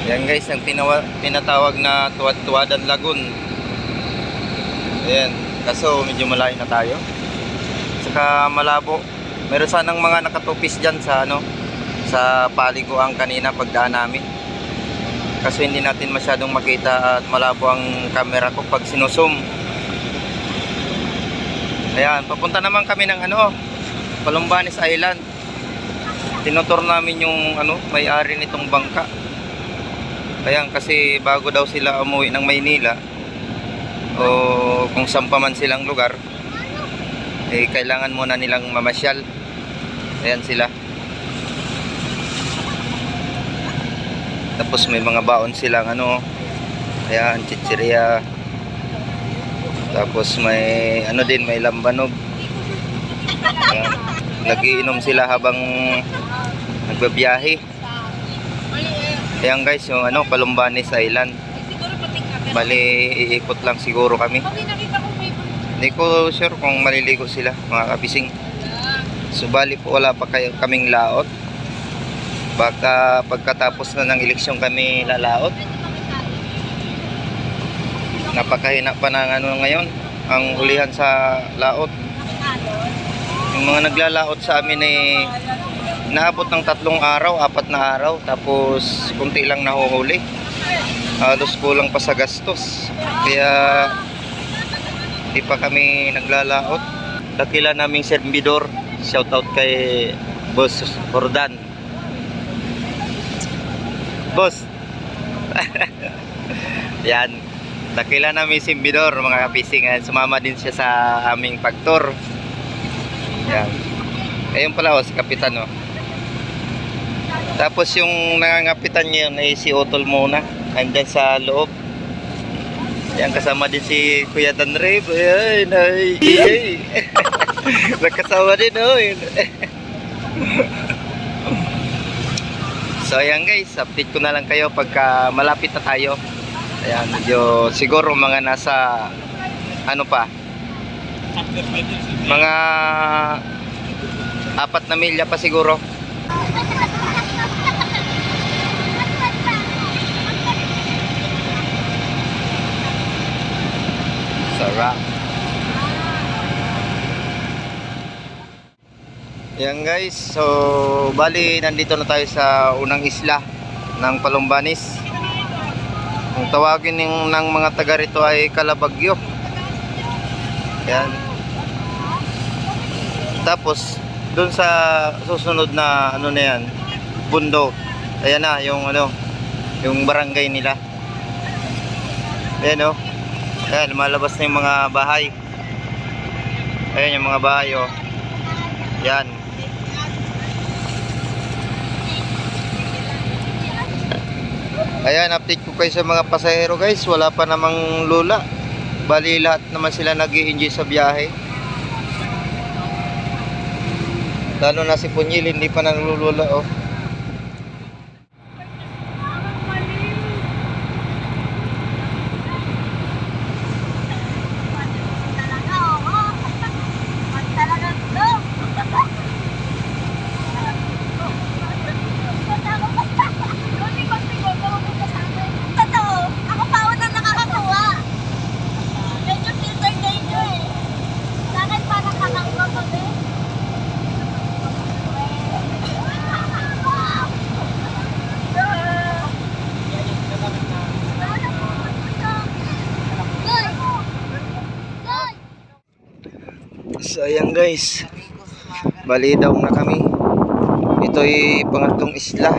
Yan guys, ang tinatawag na Tuwad-Tuwadan Lagoon. Ayan, kaso medyo malayo na tayo. Saka malabo. Meron sanang mga nakatupis dyan sa sa paliguan kanina pagdaan namin. Kaso hindi natin masyadong makita at malabo ang camera ko pag sinusum. Ayan, papunta naman kami ng Columbanes Island. Tinutur namin yung may-ari nitong bangka. Ayan, kasi bago daw sila umuwi ng Maynila o kung saan pa man silang lugar, kailangan muna nilang mamasyal. Ayan sila. Tapos may mga baon silang ayan, chichirya. Tapos may may lambanog. Ayan, nagiinom sila habang nagbabiyahe. Ayan guys, yung Columbanes Island. Bali, iikot lang siguro kami. Hindi ko sure kung maliligo sila, mga kabising. So bali po, wala pa kaming laot. Baka pagkatapos na ng eleksyon kami lalaot. Napakahina pa ng ngayon ang ulihan sa laot. Yung mga naglalaot sa amin naabot ng 3 araw, 4 na araw, tapos kunti lang nahuhuli. Halos kulang pa sa gastos. Kaya di pa kami naglalaot. Dakila naming servidor. Shout out kay Boss Jordan. Boss. Yan. Dakila naming servidor, mga kapising. Sumama din siya sa aming pagtour. Yan. Ayun pala si Kapitan Tapos yung nangangapitan niya yun ay si Otol muna. Andyan sa loob. Yan, kasama din si Kuya Danreb. Ayan, ay. Nagkasama din So ayan guys, update ko na lang kayo pagka malapit na tayo. Ayan, medyo siguro mga nasa pa, mga 4 na milya pa siguro. Sarap. Yan guys, so bali nandito na tayo sa unang isla ng Columbanes. Kung tawagin ng mga taga rito ay Calabagyo. Yan. Tapos doon sa susunod na na yan, bundok. Ayan na yung yung barangay nila. Ayan Ayan, lumalabas na yung mga bahay. Ayan yung mga bahay Yan. Ayan, update ko kayo sa mga pasahero guys. Wala pa namang lula. Bali lahat naman sila nag-i-enjoy sa biyahe. Lalo na si Punyil, hindi pa nalulula So ayan guys, bali daw na kami. Ito ay pangatlong isla.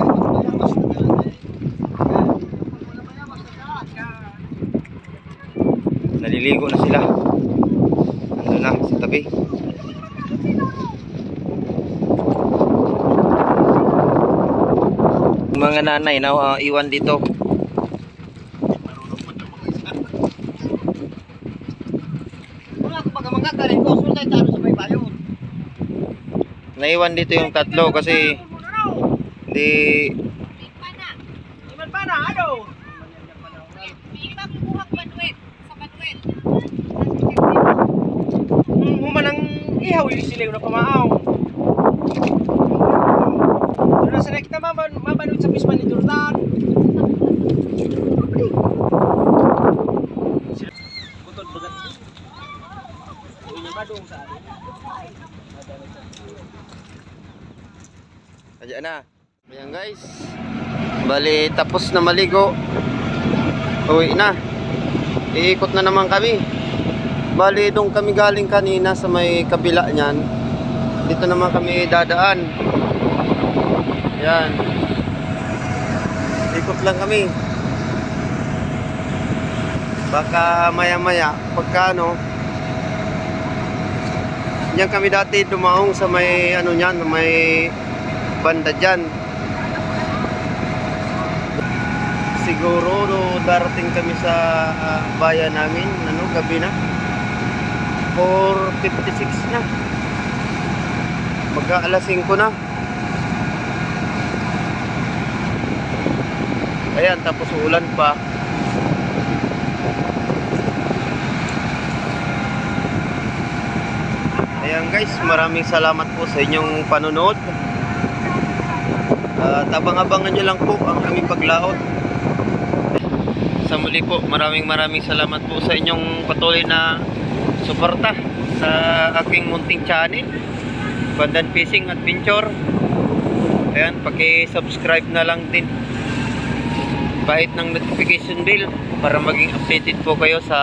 Naliligo na sila. Nandun na sa tabi. Mga nanay na iwan dito. Naiwan dito yung tatlo kasi di Humanang ihaw yung sila na pamaaw. Doon na sa rekta mabanod sa pisman ni Jordan. Butod bagat. Ini badong sa atin. Ayan na. Ayan guys. Bali tapos na maligo. Uwi na. Iikot na naman kami. Bali doon kami galing kanina sa may kabila niyan. Dito naman kami dadaan. Ayan. Ikot lang kami. Baka maya maya pagka ano. Diyan kami dati dumaong sa may ano niyan, may banda dyan. Siguro darating kami sa bayan namin ano gabi na 4:56 na, magka alas 5 na. Ayan, tapos ulan pa. Ayan guys, maraming salamat po sa inyong panonood. Abang-abangan nyo lang po ang aming paglaot. Sa muli po, maraming salamat po sa inyong patuloy na suporta sa aking munting channel, Bandan Fishing Adventure. Ayan, paki-subscribe na lang din, bahit ng notification bell para maging updated po kayo sa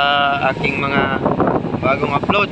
aking mga bagong upload.